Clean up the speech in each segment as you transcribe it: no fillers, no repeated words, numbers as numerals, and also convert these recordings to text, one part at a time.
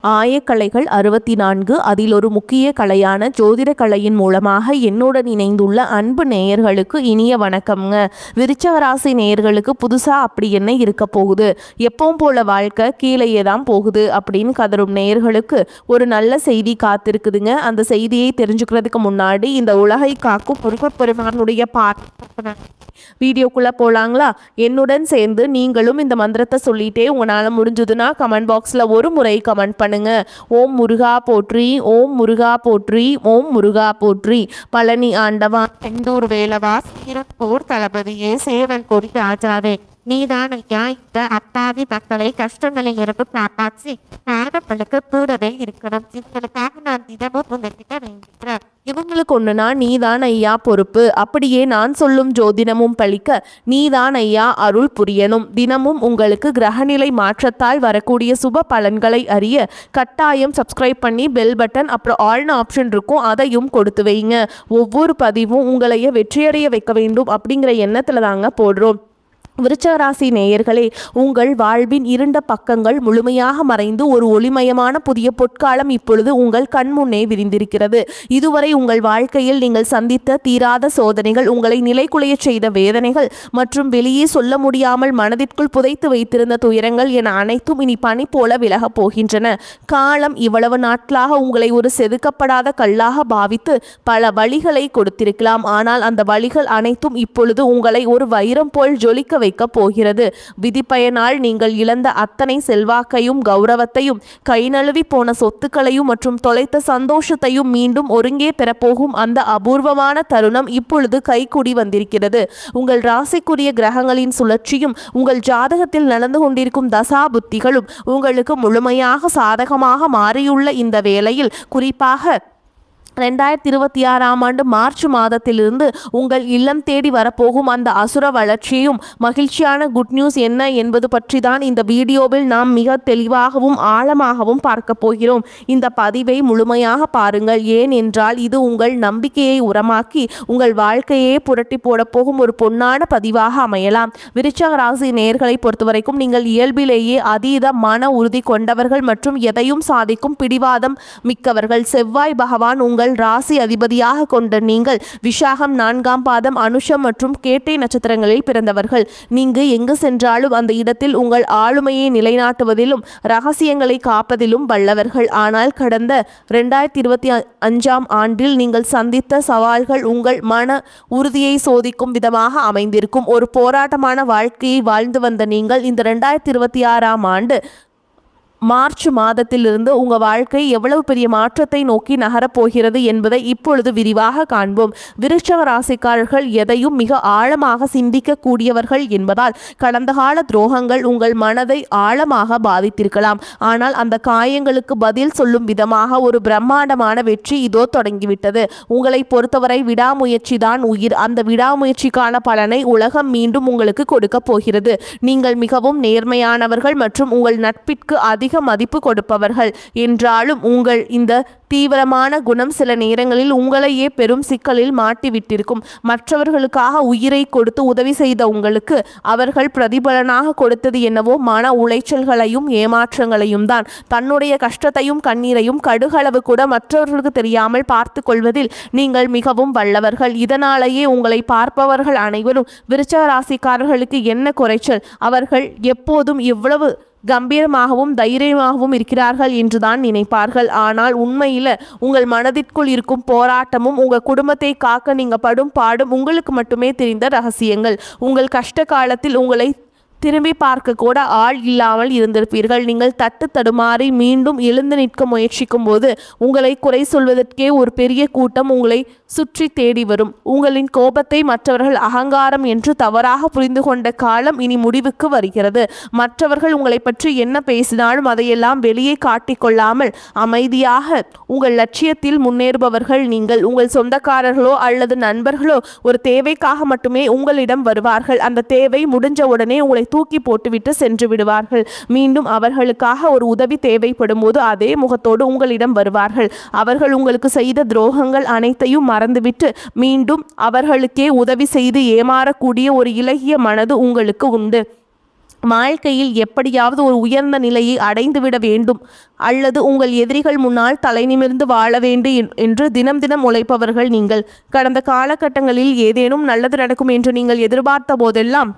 ஆயக்கலைகள் 64 அதில் ஒரு முக்கிய கலையான ஜோதிட கலையின் மூலமாக என்னுடன் இணைந்துள்ள அன்பு நேயர்களுக்கு இனிய வணக்கம்ங்க. விருச்சக ராசி நேயர்களுக்கு புதுசாக அப்படி என்ன இருக்க போகுது, எப்பவும் போல வாழ்க்கை கீழேயே தான் போகுது அப்படின்னு கதரும் நேயர்களுக்கு ஒரு நல்ல செய்தி காத்திருக்குதுங்க. அந்த செய்தியை தெரிஞ்சுக்கிறதுக்கு முன்னாடி இந்த உலகை காக்கும் முருகப்பெருமானுடைய வீடியோக்குள்ளே போகலாங்களா? என்னுடன் சேர்ந்து நீங்களும் இந்த மந்திரத்தை சொல்லிட்டே உங்களால் முடிஞ்சதுன்னா கமெண்ட் பாக்ஸில் ஒரு முறை கமெண்ட் பண்ணுங்க. ஓம் முருகா போற்றி, ஓம் முருகா போற்றி, ஓம் முருகா போற்றி. பழனி ஆண்டவா, செந்தூர் வேலவா, சீரன்பூர் தளபதியே, சேவல் கொடி ராஜாவே, நீதான் ஐயா இந்த அப்பாவி மக்களை கஷ்டங்களில் இருந்து காப்பாற்றி பாதங்களுக்கு கூடவே இருக்கணும். இவங்களுக்காக நான் தினமும் உங்ககிட்ட வேண்டிக்கிறேன். இவங்களுக்கு ஒண்ணுனா நீதான் ஐயா பொறுப்பு. அப்படியே நான் சொல்லும் ஜோதிடமும் பழிக்க நீதான் ஐயா அருள் புரியணும். தினமும் உங்களுக்கு கிரகநிலை மாற்றத்தால் வரக்கூடிய சுப பலன்களை அறிய கட்டாயம் சப்ஸ்கிரைப் பண்ணி பெல் பட்டன் அப்புறம் ஆல்னு ஆப்ஷன் இருக்கும், அதையும் கொடுத்து வைங்க. ஒவ்வொரு பதிவும் உங்களைய வெற்றியடைய வைக்க வேண்டும் அப்படிங்கிற எண்ணத்துல தாங்க போடுறோம். விருச்சக ராசி நேயர்களே, உங்கள் வாழ்வின் இருண்ட பக்கங்கள் முழுமையாக மறைந்து ஒரு ஒளிமயமான புதிய பொற்காலம் இப்பொழுது உங்கள் கண்முன்னே விரிந்திருக்கிறது. இதுவரை உங்கள் வாழ்க்கையில் நீங்கள் சந்தித்த தீராத சோதனைகள், உங்களை நிலைகுலைய செய்த வேதனைகள் மற்றும் வெளியே சொல்ல முடியாமல் மனதிற்குள் புதைத்து வைத்திருந்த துயரங்கள் என அனைத்தும் இனி பனி போல விலகப் போகின்றன. காலம் இவ்வளவு நாட்களாக உங்களை ஒரு செதுக்கப்படாத கல்லாக பாவித்து பல வழிகளை கொடுத்திருக்கலாம். ஆனால் அந்த வழிகள் அனைத்தும் இப்பொழுது உங்களை ஒரு வைரம் போல் ஜொலிக்க வைக்க போகிறது. விதிப்பயனால் நீங்கள் இழந்த அத்தனை செல்வாக்கையும் கௌரவத்தையும், கை நழுவி போன சொத்துக்களையும் மற்றும் தொலைத்த சந்தோஷத்தையும் மீண்டும் ஒருங்கே பெறப்போகும் அந்த அபூர்வமான தருணம் இப்பொழுது கைகூடி வந்திருக்கிறது. உங்கள் ராசிக்குரிய கிரகங்களின் சுழற்சியும் உங்கள் ஜாதகத்தில் நடந்து கொண்டிருக்கும் தசா புத்திகளும் உங்களுக்கு முழுமையாக சாதகமாக மாறியுள்ள இந்த வேளையில், குறிப்பாக 2026ஆம் ஆண்டு மார்ச் மாதத்திலிருந்து உங்கள் இல்லம் தேடி வரப்போகும் அந்த அசுர வளர்ச்சியும் மகிழ்ச்சியான குட் நியூஸ் என்ன என்பது பற்றி தான் இந்த வீடியோவில் நாம் மிக தெளிவாகவும் ஆழமாகவும் பார்க்க போகிறோம். இந்த பதிவை முழுமையாக பாருங்கள். ஏன் என்றால் இது உங்கள் நம்பிக்கையை உரமாக்கி உங்கள் வாழ்க்கையே புரட்டி போட போகும் ஒரு பொன்னான பதிவாக அமையலாம். விருச்சக ராசி நேயர்களை பொறுத்தவரைக்கும் நீங்கள் இயல்பிலேயே அதீத மன உறுதி கொண்டவர்கள் மற்றும் எதையும் சாதிக்கும் பிடிவாதம் மிக்கவர்கள். செவ்வாய் பகவான் உங்கள் ராசி அதிபதியாக கொண்ட நீங்கள் விஷாகம் 4ஆம் பாதம், அனுஷம் மற்றும் கேட்டை நட்சத்திரங்களில் பிறந்தவர்கள். நீங்க எங்கு சென்றாலும் அந்த இடத்தில் உங்கள் ஆளுமையை நிலைநாட்டுவதிலும் ரகசியங்களை காப்பதிலும் வல்லவர்கள். ஆனால் கடந்த 2025ஆம் ஆண்டில் நீங்கள் சந்தித்த சவால்கள் உங்கள் மன உறுதியை சோதிக்கும் விதமாக அமைந்திருக்கும். ஒரு போராட்டமான வாழ்க்கையை வாழ்ந்து வந்த நீங்கள் இந்த 2026ஆம் ஆண்டு மார்ச் மாதத்திலிருந்து உங்கள் வாழ்க்கை எவ்வளவு பெரிய மாற்றத்தை நோக்கி நகரப்போகிறது என்பதை இப்பொழுது விரிவாக காண்போம். விருச்சக ராசிக்காரர்கள் எதையும் மிக ஆழமாக சிந்திக்கக்கூடியவர்கள் என்பதால் கடந்த கால துரோகங்கள் உங்கள் மனதை ஆழமாக பாதித்திருக்கலாம். ஆனால் அந்த காயங்களுக்கு பதில் சொல்லும் விதமாக ஒரு பிரம்மாண்டமான வெற்றி இதோ தொடங்கிவிட்டது. உங்களை பொறுத்தவரை விடாமுயற்சி தான் உயிர். அந்த விடாமுயற்சிக்கான பலனை உலகம் மீண்டும் உங்களுக்கு கொடுக்க போகிறது. நீங்கள் மிகவும் நேர்மையானவர்கள் மற்றும் உங்கள் நட்பிற்கு அதிக மதிப்பு கொடுப்பவர்கள். என்றாலும் உங்கள் இந்த தீவிரமான குணம் சில நேரங்களில் உங்களையே பெரும் சிக்கலில் மாட்டிவிட்டிருக்கும். மற்றவர்களுக்காக உயிரை கொடுத்து உதவி செய்த உங்களுக்கு அவர்கள் பிரதிபலனாக கொடுத்தது என்னவோ மன உளைச்சல்களையும் ஏமாற்றங்களையும் தான். தன்னுடைய கஷ்டத்தையும் கண்ணீரையும் கடுகளவு கூட மற்றவர்களுக்கு தெரியாமல் பார்த்து கொள்வதில் நீங்கள் மிகவும் வல்லவர்கள். இதனாலேயே உங்களை பார்ப்பவர்கள் அனைவரும் விருச்சக ராசிக்காரர்களுக்கு என்ன குறைச்சல், அவர்கள் எப்போதும் எவ்வளவு கம்பீரமாகவும் தைரியமாகவும் இருக்கிறார்கள் என்றுதான் நினைப்பார்கள். ஆனால் உண்மையில் உங்கள் மனதிற்குள் இருக்கும் போராட்டமும் உங்கள் குடும்பத்தை காக்க நீங்க படும் பாடும் உங்களுக்கு மட்டுமே தெரிந்த ரகசியங்கள். உங்கள் கஷ்ட காலத்தில் உங்களை திரும்பி பார்க்க கூட ஆள் இல்லாமல் இருந்திருப்பீர்கள். நீங்கள் தட்டு தடுமாறி மீண்டும் எழுந்து நிற்க முயற்சிக்கும் போது உங்களை குறை சொல்வதற்கே ஒரு பெரிய கூட்டம் உங்களை சுற்றி தேடி வரும். உங்களின் கோபத்தை மற்றவர்கள் அகங்காரம் என்று தவறாக புரிந்து கொண்ட காலம் இனி முடிவுக்கு வருகிறது. மற்றவர்கள் உங்களை பற்றி என்ன பேசினாலும் அதையெல்லாம் வெளியே காட்டிக்கொள்ளாமல் அமைதியாக உங்கள் லட்சியத்தில் முன்னேறுபவர்கள் நீங்கள். உங்கள் சொந்தக்காரர்களோ அல்லது நண்பர்களோ ஒரு தேவைக்காக மட்டுமே உங்களிடம் வருவார்கள். அந்த தேவை முடிஞ்ச உடனே உங்களை தூக்கி போட்டுவிட்டு சென்று விடுவார்கள். மீண்டும் அவர்களுக்காக ஒரு உதவி தேவைப்படும் போது அதே முகத்தோடு உங்களிடம் வருவார்கள். அவர்கள் உங்களுக்கு செய்த துரோகங்கள் அனைத்தையும் மறந்துவிட்டு மீண்டும் அவர்களுக்கே உதவி செய்து ஏமாறக்கூடிய ஒரு இலகிய மனது உங்களுக்கு உண்டு. வாழ்க்கையில் எப்படியாவது ஒரு உயர்ந்த நிலையை அடைந்துவிட வேண்டும் அல்லது உங்கள் எதிரிகள் முன்னால் தலை நிமிர்ந்து வாழ வேண்டும் என்று தினம் தினம் உழைப்பவர்கள் நீங்கள். கடந்த காலகட்டங்களில் ஏதேனும் நல்லது நடக்கும் என்று நீங்கள் எதிர்பார்த்த போதெல்லாம்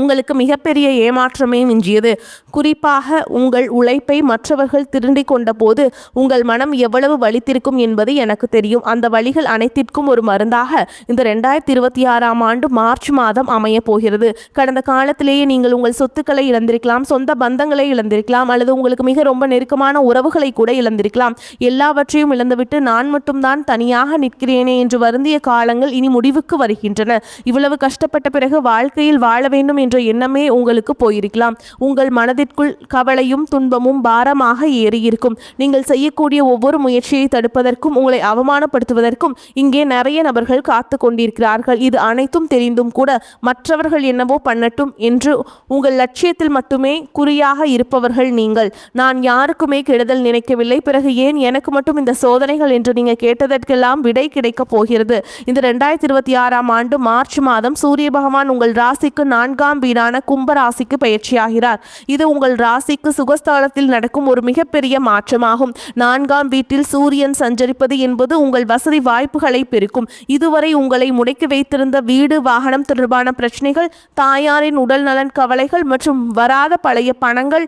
உங்களுக்கு மிகப்பெரிய ஏமாற்றமே மிஞ்சியது. குறிப்பாக உங்கள் உழைப்பை மற்றவர்கள் திருடி கொண்ட போது உங்கள் மனம் எவ்வளவு வலித்திருக்கும் என்பது எனக்கு தெரியும். அந்த வலிகள் அனைத்திற்கும் ஒரு மருந்தாக இந்த 2026ஆம் ஆண்டு மார்ச் மாதம் அமைய போகிறது. கடந்த காலத்திலேயே நீங்கள் உங்கள் சொத்துக்களை இழந்திருக்கலாம், சொந்த பந்தங்களை இழந்திருக்கலாம், அல்லது உங்களுக்கு மிக ரொம்ப நெருக்கமான உறவுகளை கூட இழந்திருக்கலாம். எல்லாவற்றையும் இழந்துவிட்டு நான் மட்டும்தான் தனியாக நிற்கிறேனே என்று வருந்திய காலங்கள் இனி முடிவுக்கு வருகின்றன. இவ்வளவு கஷ்டப்பட்ட பிறகு வாழ்க்கையில் வாழ வேண்டும் என்ற எண்ணமே உங்களுக்கு போயிருக்கலாம். உங்கள் மனதிற்குள் கவலையும் துன்பமும் பாரமாக ஏறியிருக்கும். நீங்கள் செய்யக்கூடிய ஒவ்வொரு முயற்சியை தடுப்பதற்கும் உங்களை அவமானப்படுத்துவதற்கும் இங்கே நிறைய நபர்கள் காத்து கொண்டிருக்கிறார்கள். இது அனைத்தும் தெரிந்தும் கூட மற்றவர்கள் என்னவோ பண்ணட்டும் என்று உங்கள் லட்சியத்தில் மட்டுமே குறியாக இருப்பவர்கள் நீங்கள். நான் யாருக்குமே கெடுதல் நினைக்கவில்லை, பிறகு ஏன் எனக்கு மட்டும் இந்த சோதனைகள் என்று நீங்கள் கேட்டதற்கெல்லாம் விடை கிடைக்கப் போகிறது. இந்த 2026ஆம் ஆண்டு மார்ச் மாதம் சூரிய பகவான் உங்கள் ராசிக்கு 4ஆம் வீடான கும்ப ராசிக்கு பயிற்சியாகிறார். இது உங்கள் ராசிக்கு சுகஸ்தானத்தில் நடக்கும் ஒரு மிகப்பெரிய மாற்றமாகும். 4ஆம் வீட்டில் சூரியன் சஞ்சரிப்பது என்பது உங்கள் வசதி வாய்ப்புகளை பெருக்கும். இதுவரை உங்களை முடக்கி வைத்திருந்த வீடு வாகனம் தொடர்பான பிரச்சனைகள், தாயாரின் உடல் நலன் கவலைகள் மற்றும் வராத பழைய பணங்கள்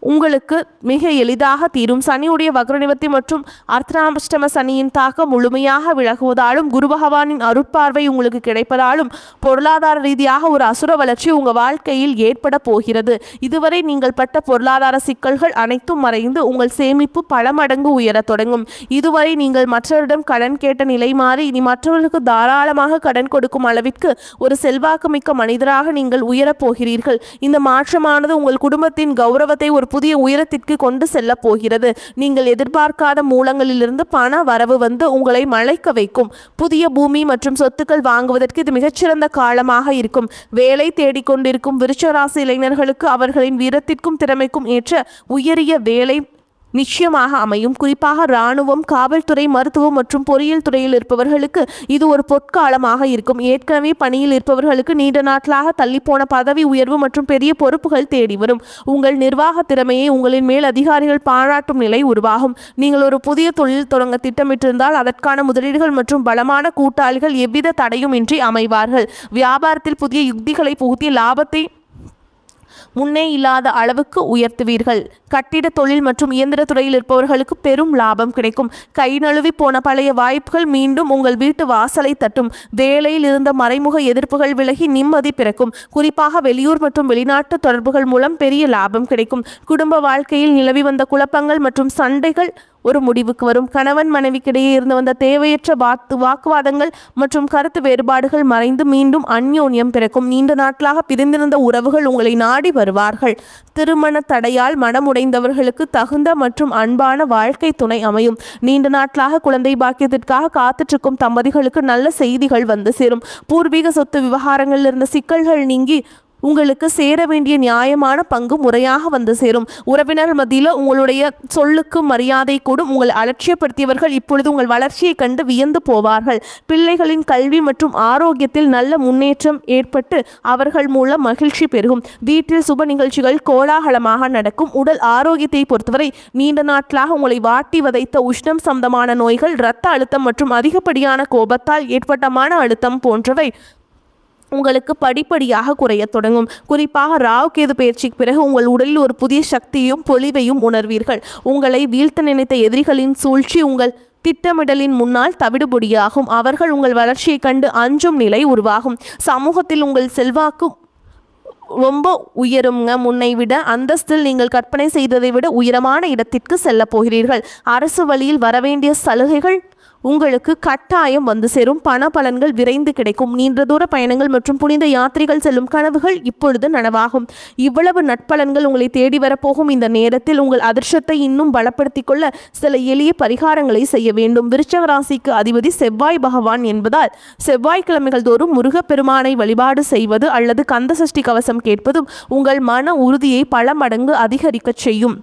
உங்களுக்கு மிக எளிதாக தீரும். சனியுடைய வக்ரநிவர்த்தி மற்றும் அர்த்தநாஷ்டம சனியின் தாக்கம் முழுமையாக விலகுவதாலும் குரு பகவானின் அருட்பார்வை உங்களுக்கு கிடைப்பதாலும் பொருளாதார ரீதியாக ஒரு அசுர வளர்ச்சி உங்கள் வாழ்க்கையில் ஏற்பட போகிறது. இதுவரை நீங்கள் பட்ட பொருளாதார சிக்கல்கள் அனைத்தும் மறைந்து உங்கள் சேமிப்பு பல மடங்கு உயரத் தொடங்கும். இதுவரை நீங்கள் மற்றவரிடம் கடன் கேட்ட நிலை மாறி இனி மற்றவர்களுக்கு தாராளமாக கடன் கொடுக்கும் அளவிற்கு ஒரு செல்வாக்குமிக்க மனிதராக நீங்கள் உயரப் போகிறீர்கள். இந்த மாற்றமானது உங்கள் குடும்பத்தின் கௌரவத்தை ஒரு புதிய உயரத்திற்கு கொண்டு செல்ல போகிறது. நீங்கள் எதிர்பார்க்காத மூலங்களிலிருந்து பண வரவு வந்து உங்களை மலைக்க வைக்கும். புதிய பூமி மற்றும் சொத்துக்கள் வாங்குவதற்கு இது மிகச்சிறந்த காலமாக இருக்கும். வேலை தேடிக்கொண்டிருக்கும் விருச்சிக ராசி இளைஞர்களுக்கு அவர்களின் வீரத்திற்கும் திறமைக்கும் ஏற்ற உயரிய வேலை நிச்சயமாக அமையும். குறிப்பாக இராணுவம், காவல்துறை, மருத்துவம் மற்றும் பொறியியல் துறையில் இருப்பவர்களுக்கு இது ஒரு பொற்காலமாக இருக்கும். ஏற்கனவே பணியில் இருப்பவர்களுக்கு நீண்ட நாட்களாக தள்ளிப்போன பதவி உயர்வு மற்றும் பெரிய பொறுப்புகள் தேடி வரும். உங்கள் நிர்வாக திறமையை உங்களின் மேல் அதிகாரிகள் பாராட்டும் நிலை உருவாகும். நீங்கள் ஒரு புதிய தொழில் தொடங்க திட்டமிட்டிருந்தால் அதற்கான முதலீடுகள் மற்றும் பலமான கூட்டாளிகள் எவ்வித தடையுமின்றி அமைவார்கள். வியாபாரத்தில் புதிய யுக்திகளை புகுத்தி லாபத்தை முன்னே இல்லாத அளவுக்கு உயர்த்துவீர்கள். கட்டிட தொழில் மற்றும் இயந்திர துறையில் இருப்பவர்களுக்கு பெரும் லாபம் கிடைக்கும். கை நழுவி போன பழைய வாய்ப்புகள் மீண்டும் உங்கள் வீட்டு வாசலை தட்டும். வேலையில் இருந்த மறைமுக எதிர்ப்புகள் விலகி நிம்மதி பிறக்கும். குறிப்பாக வெளியூர் மற்றும் வெளிநாட்டு தொடர்புகள் மூலம் பெரிய லாபம் கிடைக்கும். குடும்ப வாழ்க்கையில் நிலவி வந்த குழப்பங்கள் மற்றும் சண்டைகள் ஒரு முடிவுக்கு வரும். கணவன் மனைவிக்கிடையே இருந்து வந்த தேவையற்ற வாக்குவாதங்கள் மற்றும் கருத்து வேறுபாடுகள் மறைந்து மீண்டும் அந்யோன்யம் பிறக்கும். நீண்ட நாட்களாக பிரிந்திருந்த உறவுகள் உங்களை நாடி வருவார்கள். திருமண தடையால் மனமுடைந்தவர்களுக்கு தகுந்த மற்றும் அன்பான வாழ்க்கை துணை அமையும். நீண்ட நாட்களாக குழந்தை பாக்கியத்திற்காக காத்துட்ருக்கும் தம்பதிகளுக்கு நல்ல செய்திகள் வந்து சேரும். பூர்வீக சொத்து விவகாரங்களில் இருந்த சிக்கல்கள் நீங்கி உங்களுக்கு சேர வேண்டிய நியாயமான பங்கு முறையாக வந்து சேரும். உறவினர் மத்தியில் உங்களுடைய சொல்லுக்கு மரியாதை கூடும். உங்கள் அலட்சியப்படுத்தியவர்கள் இப்பொழுது உங்கள் வளர்ச்சியை கண்டு வியந்து போவார்கள். பிள்ளைகளின் கல்வி மற்றும் ஆரோக்கியத்தில் நல்ல முன்னேற்றம் ஏற்பட்டு அவர்கள் மூலம் மகிழ்ச்சி பெருகும். வீட்டில் சுப நிகழ்ச்சிகள் கோலாகலமாக நடக்கும். உடல் ஆரோக்கியத்தை பொறுத்தவரை நீண்ட நாட்களாக உங்களை வாட்டி வதைத்த உஷ்ணம் சம்பந்தமான நோய்கள், இரத்த அழுத்தம் மற்றும் அதிகப்படியான கோபத்தால் ஏற்பட்ட மன அழுத்தம் போன்றவை உங்களுக்கு படிப்படியாக குறைய தொடங்கும். குறிப்பாக ராகு கேது பயிற்சிக்கு பிறகு உங்கள் உடலில் ஒரு புதிய சக்தியும் பொலிவையும் உணர்வீர்கள். உங்களை வீழ்த்த நினைத்த எதிரிகளின் சூழ்ச்சி உங்கள் திட்டமிடலின் முன்னால் தவிடுபொடியாகும். அவர்கள் உங்கள் வளர்ச்சியை கண்டு அஞ்சும் நிலை உருவாகும். சமூகத்தில் உங்கள் செல்வாக்கு ரொம்ப உயருங்க. முன்னை விட அந்தஸ்தில் நீங்கள் கற்பனை செய்ததை விட உயரமான இடத்திற்கு செல்ல போகிறீர்கள். அரசு வழியில் வரவேண்டிய சலுகைகள் உங்களுக்கு கட்டாயம் வந்து சேரும். பண பலன்கள் விரைந்து கிடைக்கும். நீண்ட தூர பயணங்கள் மற்றும் புனித யாத்திரைகள் செல்லும் கனவுகள் இப்பொழுது நனவாகும். இவ்வளவு நட்பலன்கள் உங்களை தேடி வரப்போகும் இந்த நேரத்தில் உங்கள் அதிர்ஷ்டத்தை இன்னும் பலப்படுத்திக் கொள்ள சில எளிய பரிகாரங்களை செய்ய வேண்டும். விருச்சிக ராசிக்கு அதிபதி செவ்வாய் பகவான் என்பதால் செவ்வாய்க்கிழமைகள் தோறும் முருகப்பெருமானை வழிபாடு செய்வது அல்லது கந்த சஷ்டி கவசம் கேட்பதும் உங்கள் மன உறுதியை பல மடங்கு அதிகரிக்க செய்யும்.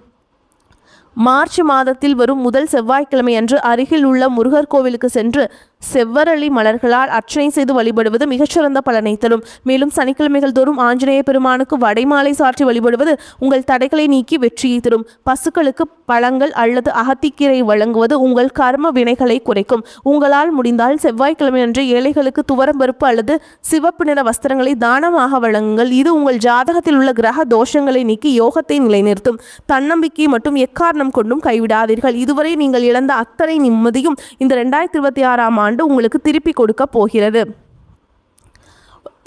மார்ச் மாதத்தில் வரும் முதல் செவ்வாய்க்கிழமை அன்று அருகில் உள்ள முருகர் கோவிலுக்கு சென்று செவ்வரளி மலர்களால் அர்ச்சனை செய்து வழிபடுவது மிகச்சிறந்த பலனை தரும். மேலும் சனிக்கிழமைகள் தோறும் ஆஞ்சநேய பெருமானுக்கு வடைமாலை சாற்றி வழிபடுவது உங்கள் தடைகளை நீக்கி வெற்றியை தரும். பசுக்களுக்கு பழங்கள் அல்லது அகத்திக்கீரை வழங்குவது உங்கள் கர்ம வினைகளை குறைக்கும். உங்களால் முடிந்தால் செவ்வாய்க்கிழமை அன்று ஏழைகளுக்கு துவரம்பருப்பு அல்லது சிவப்பு நிற வஸ்திரங்களை தானமாக வழங்குங்கள். இது உங்கள் ஜாதகத்தில் உள்ள கிரக தோஷங்களை நீக்கி யோகத்தை நிலைநிறுத்தும். தன்னம்பிக்கை மற்றும் எக்காரணம் கொண்டும் கைவிடாதீர்கள். இதுவரை நீங்கள் இழந்த அத்தனை நிம்மதியும் இந்த 2026ஆம் ஆண்டு உங்களுக்கு திருப்பி கொடுக்க போகிறது.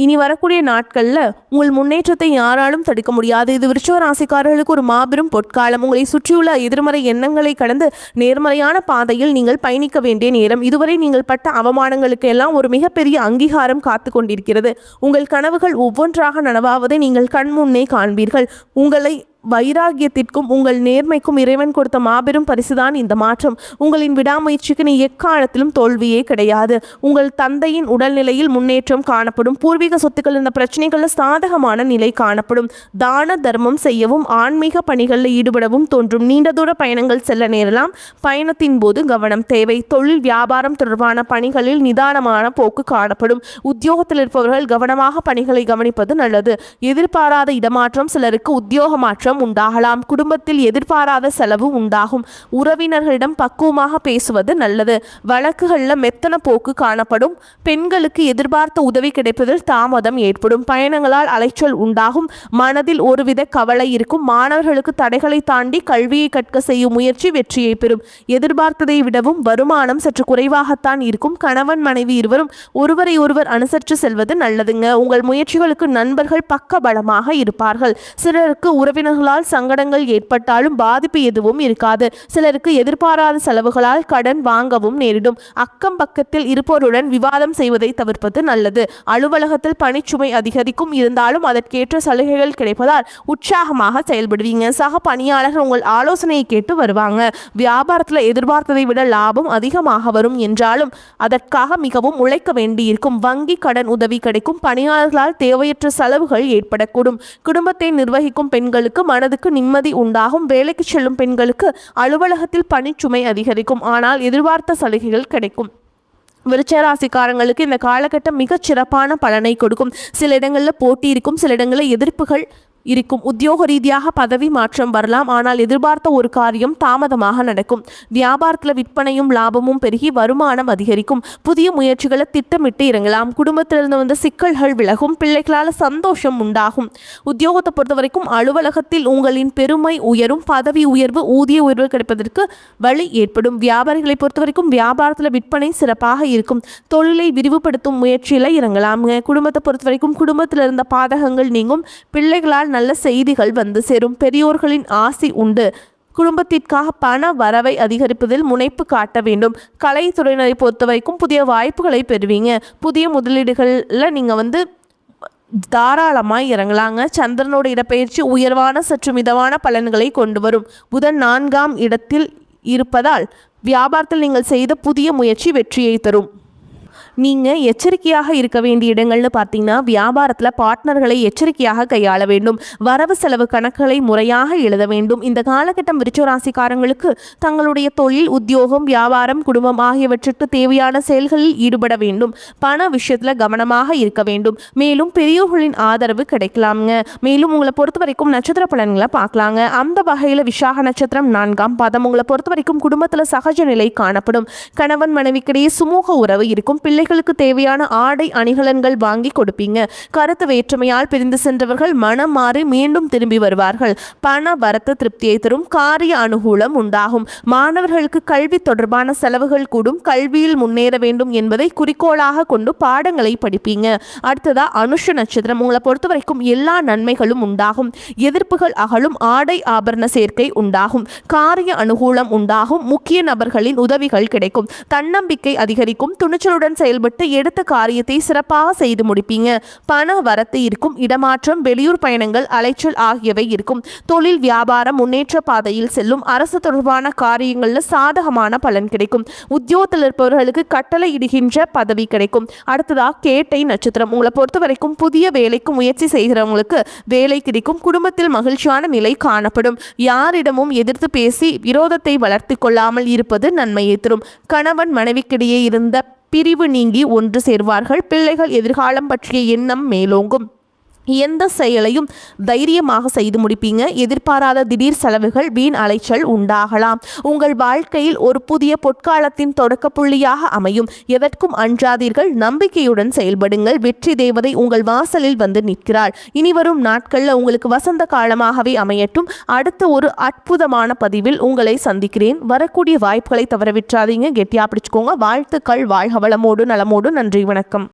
இனி வரக்கூடிய நாட்களில் உங்கள் முன்னேற்றத்தை யாராலும் தடுக்க முடியாது. இது விருச்சிக ராசிக்காரர்களுக்கு ஒரு மாபெரும் பொற்காலம். உங்களை சுற்றியுள்ள எதிர்மறை எண்ணங்களை கடந்து நேர்மறையான பாதையில் நீங்கள் பயணிக்க வேண்டிய நேரம். இதுவரை நீங்கள் பட்ட அவமானங்களுக்கு எல்லாம் ஒரு மிகப்பெரிய அங்கீகாரம் காத்து கொண்டிருக்கிறது. உங்கள் கனவுகள் ஒவ்வொன்றாக நனவாவதை நீங்கள் கண்முன்னே காண்பீர்கள். உங்களை வைராகியத்திற்கும் உங்கள் நேர்மைக்கும் இறைவன் கொடுத்த மாபெரும் பரிசுதான் இந்த மாற்றம். உங்களின் விடாமுயற்சிக்கு நீ எக்காலத்திலும் தோல்வியே கிடையாது. உங்கள் தந்தையின் உடல்நிலையில் முன்னேற்றம் காணப்படும். பூர்வீக சொத்துக்கள் இந்த பிரச்சனைகளில் சாதகமான நிலை காணப்படும். தான தர்மம் செய்யவும் ஆன்மீக பணிகளில் ஈடுபடவும் தோன்றும். நீண்ட தூர பயணங்கள் செல்ல நேரலாம். பயணத்தின் போது கவனம் தேவை. தொழில் வியாபாரம் தொடர்பான பணிகளில் நிதானமான போக்கு காணப்படும். உத்தியோகத்தில் இருப்பவர்கள் கவனமாக பணிகளை கவனிப்பது நல்லது. எதிர்பாராத இடமாற்றம், சிலருக்கு உத்தியோக மாற்றம் உண்டாகலாம். குடும்பத்தில் எதிர்பாராத செலவு உண்டாகும். உறவினர்களிடம் பக்குவமாக பேசுவது நல்லது. வழக்குகளில் மெத்தன போக்கு காணப்படும். பெண்களுக்கு எதிர்பார்த்த உதவி கிடைப்பதில் தாமதம் ஏற்படும். பயணங்களால் அலைச்சல் உண்டாகும். மனதில் ஒருவித கவலை இருக்கும். மாணவர்களுக்கு தடைகளை தாண்டி கல்வியை கற்க செய்யும் முயற்சி வெற்றியை பெறும். எதிர்பார்த்ததை விடவும் வருமானம் சற்று குறைவாகத்தான் இருக்கும். கணவன் மனைவி இருவரும் ஒருவரை ஒருவர் அனுசரித்து செல்வது நல்லதுங்க. உங்கள் முயற்சிகளுக்கு நண்பர்கள் பக்க பலமாக இருப்பார்கள். சிலருக்கு உறவினர்கள் சங்கடங்கள் ஏற்பட்டாலும் பாதிப்பு எதுவும் இருக்காது. சிலருக்கு எதிர்பாராத செலவுகளால் கடன் வாங்கவும் நேரிடும். அக்கம் பக்கத்தில் இருப்போருடன் விவாதம் செய்வதை தவிர்ப்பது நல்லது. அலுவலகத்தில் பணிச்சுமை அதிகரிக்கும். இருந்தாலும் அதற்கேற்ற சலுகைகள் கிடைப்பதால் உற்சாகமாக செயல்படுவீங்க. சக பணியாளர்கள் உங்கள் ஆலோசனையை கேட்டு வருவாங்க. வியாபாரத்தில் எதிர்பார்த்ததை விட லாபம் அதிகமாக வரும் என்றாலும் அதற்காக மிகவும் உழைக்க வேண்டியிருக்கும். வங்கி கடன் உதவி கிடைக்கும். பணியாளர்களால் தேவையற்ற செலவுகள் ஏற்படக்கூடும். குடும்பத்தை நிர்வகிக்கும் பெண்களுக்கு மனதுக்கு நிம்மதி உண்டாகும். வேலைக்கு செல்லும் பெண்களுக்கு அலுவலகத்தில் பணிச்சுமை அதிகரிக்கும். ஆனால் எதிர்பார்த்த சலுகைகள் கிடைக்கும். விருச்சிக ராசிக்காரங்களுக்கு இந்த காலகட்டம் மிகச் சிறப்பான பலனை கொடுக்கும். சில இடங்களில் போட்டி இருக்கும். சில இடங்களில் எதிர்ப்புகள் இருக்கும். உத்தியோக ரீதியாக பதவி மாற்றம் வரலாம். ஆனால் எதிர்பார்த்த ஒரு காரியம் தாமதமாக நடக்கும். வியாபாரத்தில் விற்பனையும் லாபமும் பெருகி வருமானம் அதிகரிக்கும். புதிய முயற்சிகளை திட்டமிட்டு இறங்கலாம். குடும்பத்திலிருந்து வந்த சிக்கல்கள் விலகும். பிள்ளைகளால் சந்தோஷம் உண்டாகும். உத்தியோகத்தை பொறுத்த வரைக்கும் அலுவலகத்தில் உங்களின் பெருமை உயரும். பதவி உயர்வு, ஊதிய உயர்வு கிடைப்பதற்கு வழி ஏற்படும். வியாபாரிகளை பொறுத்த வரைக்கும் வியாபாரத்தில் விற்பனை சிறப்பாக இருக்கும். தொழிலை விரிவுபடுத்தும் முயற்சியில் இறங்கலாம். குடும்பத்தை பொறுத்த வரைக்கும் குடும்பத்தில் இருந்த பாதகங்கள் நீங்கும். பிள்ளைகளால் நல்ல செய்திகள் வந்து சேரும். பெரியோர்களின் ஆசி உண்டு. குடும்பத்திற்காக பண வரவை அதிகரிப்பதில் முனைப்பு காட்ட வேண்டும். கலைத்துறையினரை பொறுத்த வரைக்கும் புதிய வாய்ப்புகளை பெறுவீங்க. புதிய முதலீடுகளில் நீங்கள் தாராளமாக இறங்கலாங்க. சந்திரனோட இடப்பெயர்ச்சி உயர்வான சற்று மிதமான பலன்களை கொண்டு வரும். புதன் 4ஆம் இடத்தில் இருப்பதால் வியாபாரத்தில் நீங்கள் செய்த புதிய முயற்சி வெற்றியை தரும். நீங்கள் எச்சரிக்கையாக இருக்க வேண்டிய இடங்கள்னு பார்த்தீங்கன்னா வியாபாரத்தில் பார்ட்னர்களை எச்சரிக்கையாக கையாள வேண்டும். வரவு செலவு கணக்குகளை முறையாக எழுத வேண்டும். இந்த காலகட்டம் விருச்சிக ராசிக்காரங்களுக்கு தங்களுடைய தொழில், உத்தியோகம், வியாபாரம், குடும்பம் ஆகியவற்றிற்கு தேவையான செயல்களில் ஈடுபட வேண்டும். பண விஷயத்தில் கவனமாக இருக்க வேண்டும். மேலும் பெரியோர்களின் ஆதரவு கிடைக்கலாமுங்க. மேலும் உங்களை பொறுத்த வரைக்கும் நட்சத்திர பலன்களை பார்க்கலாங்க. அந்த வகையில் விசாக நட்சத்திரம் 4ஆம் பாதம். உங்களை பொறுத்த வரைக்கும் குடும்பத்தில் சகஜ நிலை காணப்படும். கணவன் மனைவிக்கிடையே சுமூக உறவு இருக்கும். பிள்ளைகளுக்கு தேவையான ஆடை அணிகலன்கள் வாங்கி கொடுப்பீங்க. கருத்து வேற்றுமையால் பிரிந்து சென்றவர்கள் மனம் மாறி மீண்டும் திரும்பி வருவார்கள். பண வரத்து திருப்தியை தரும். காரிய அனுகூலம் உண்டாகும். மாணவர்களுக்கு கல்வி தொடர்பான செலவுகள் கூடும். கல்வியில் முன்னேற வேண்டும் என்பதை குறிக்கோளாக கொண்டு பாடங்களை படிப்பீங்க. அடுத்ததா அனுஷ நட்சத்திரம். உங்களை பொறுத்த வரைக்கும் எல்லா நன்மைகளும் உண்டாகும். எதிர்ப்புகள் அகலும். ஆடை ஆபரண சேர்க்கை உண்டாகும். காரிய அனுகூலம் உண்டாகும். முக்கிய நபர்களின் உதவிகள் கிடைக்கும். தன்னம்பிக்கை அதிகரிக்கும். துணிச்சலுடன் செயல்பட்டு எடுத்த காரியத்தை சிறப்பாக செய்து முடிப்பீங்க. பண வரத்து இருக்கும். இடமாற்றம், வெளியூர் பயணங்கள், அலைச்சல் ஆகியவை இருக்கும். தொழில் வியாபாரம் முன்னேற்ற பாதையில் செல்லும். அரசு தொடர்பான காரியங்களில் சாதகமான பலன் கிடைக்கும். உத்தியோகத்தில் இருப்பவர்களுக்கு கட்டளை இடுகின்ற பதவி கிடைக்கும். அடுத்ததா கேட்டை நட்சத்திரம். உங்களை பொறுத்த வரைக்கும் புதிய வேலைக்கு முயற்சி செய்கிறவங்களுக்கு வேலை கிடைக்கும். குடும்பத்தில் மகிழ்ச்சியான நிலை காணப்படும். யாரிடமும் எதிர்த்து பேசி விரோதத்தை வளர்த்து கொள்ளாமல் இருப்பது நன்மையை தரும். கணவன் மனைவிக்கிடையே இருந்த பிரிவு நீங்கி ஒன்று சேர்வார்கள். பிள்ளைகள் எதிர்காலம் பற்றிய எண்ணம் மேலோங்கும். எந்த செயலையும் தைரியமாக செய்து முடிப்பீங்க. எதிர்பாராத திடீர் செலவுகள், வீண் அலைச்சல் உண்டாகலாம். உங்கள் வாழ்க்கையில் ஒரு புதிய பொற்காலத்தின் தொடக்க புள்ளியாக அமையும். எதற்கும் அஞ்சாதீர்கள், நம்பிக்கையுடன் செயல்படுங்கள். வெற்றி தேவதை உங்கள் வாசலில் வந்து நிற்கிறாள். இனிவரும் நாட்களில் உங்களுக்கு வசந்த காலமாகவே அமையட்டும். அடுத்த ஒரு அற்புதமான பதிவில் உங்களை சந்திக்கிறேன். வரக்கூடிய வாய்ப்புகளை தவற விட்டுறாதீங்க. கெட்டியா பிடிச்சுக்கோங்க. வாழ்த்துக்கள். வாழ்க வளமோடு நலமோடு. நன்றி, வணக்கம்.